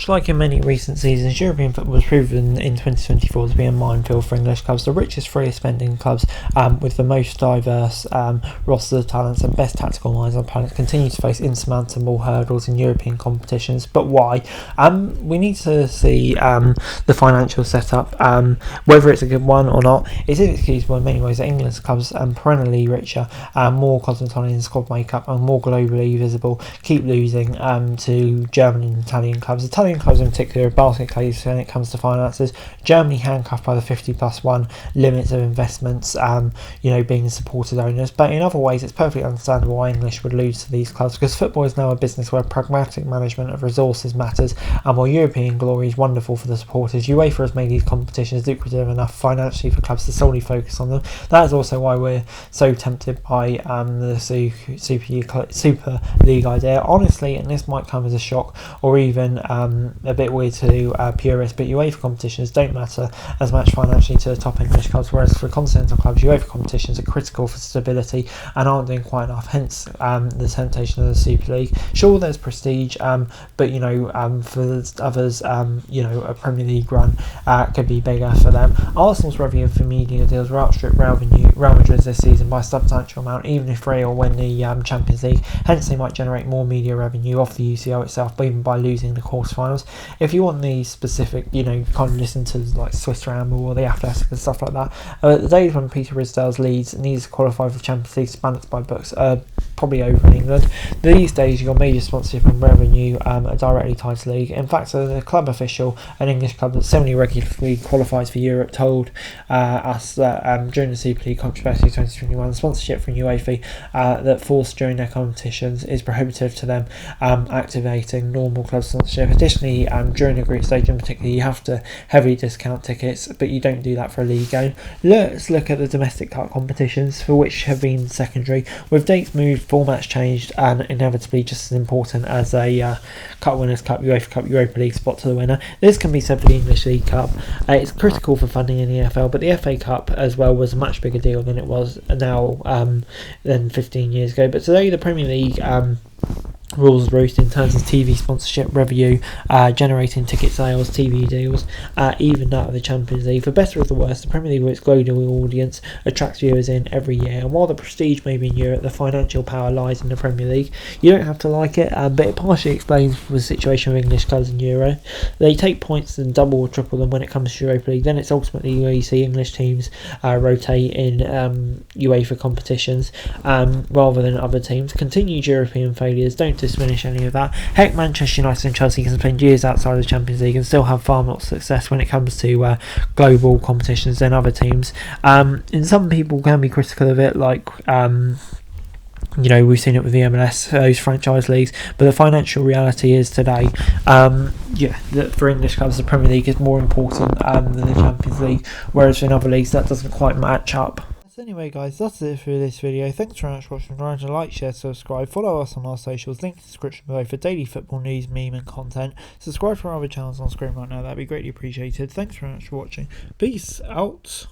Much like in many recent seasons, European football was proven in 2024 to be a minefield for English clubs. The richest, freest spending clubs with the most diverse roster of talents and best tactical minds on the planet continue to face insurmountable hurdles in European competitions. But why? We need to see the financial setup, whether it's a good one or not. It's inexcusable in many ways that England's clubs perennially richer, more cosmopolitan in squad makeup and more globally visible keep losing to German and Italian clubs. Italian clubs in particular are basket case when it comes to finances. Germany handcuffed by the 50+1 limits of investments, being supported owners. But in other ways, it's perfectly understandable why English would lose to these clubs, because football is now a business where pragmatic management of resources matters, and while European glory is wonderful for the supporters, UEFA has made these competitions lucrative enough financially for clubs to solely focus on them. That is also why we're so tempted by the Super League idea. Honestly, and this might come as a shock or even a bit weird to purists, but UEFA competitions don't matter as much financially to the top English clubs, whereas for continental clubs, UEFA competitions are critical for stability and aren't doing quite enough, hence the temptation of the Super League. Sure, there's prestige, but for others, a Premier League run could be bigger for them. Arsenal's revenue for media deals will outstrip Real Madrid's this season by a substantial amount, even if Real win the Champions League. Hence, they might generate more media revenue off the UCL itself, but even by losing the quarterfinals. If you want the specific, kind of listen to like Swiss Ramble or the Athletic and stuff like that. The days when Peter Ridsdale's Leeds needs to qualify for Champions League spanned by books probably over in England. These days, your major sponsorship and revenue are directly tied to the league. In fact, the club official, an English club that semi-regularly qualifies for Europe, told us that during the Super League controversy 2021, sponsorship from UEFA that forced during their competitions is prohibitive to them activating normal club sponsorship. Additionally, during the group stage in particular, you have to heavily discount tickets, but you don't do that for a league game. Let's look at the domestic cup competitions, for which have been secondary, with dates moved, formats changed, and inevitably just as important as a Cup Winners' Cup, UEFA Cup, Europa League spot to the winner. This can be said for the English League Cup. It's critical for funding in the EFL, but the FA Cup as well was a much bigger deal than it was now than 15 years ago. But today the Premier League rules the roost in terms of TV sponsorship revenue, generating ticket sales, TV deals, even that of the Champions League. For better or for worse, the Premier League with its global audience attracts viewers in every year, and while the prestige may be in Europe, the financial power lies in the Premier League. You don't have to like it, but it partially explains the situation of English clubs in Euro. They take points and double or triple them when it comes to Europa League. Then it's ultimately where you see English teams rotate in UEFA competitions rather than other teams. Continued European failures don't diminish any of that. Heck, Manchester United and Chelsea can spend years outside of the Champions League and still have far more success when it comes to global competitions than other teams. And some people can be critical of it, like we've seen it with the MLS, those franchise leagues, but the financial reality is today, that for English clubs, the Premier League is more important than the Champions League, whereas in other leagues that doesn't quite match up. Anyway guys, that's it for this video. Thanks very much for watching. Remember to like, share, subscribe, follow us on our socials, link in the description below for daily football news, meme and content. Subscribe to our other channels on screen right now, that'd be greatly appreciated. Thanks very much for watching. Peace out.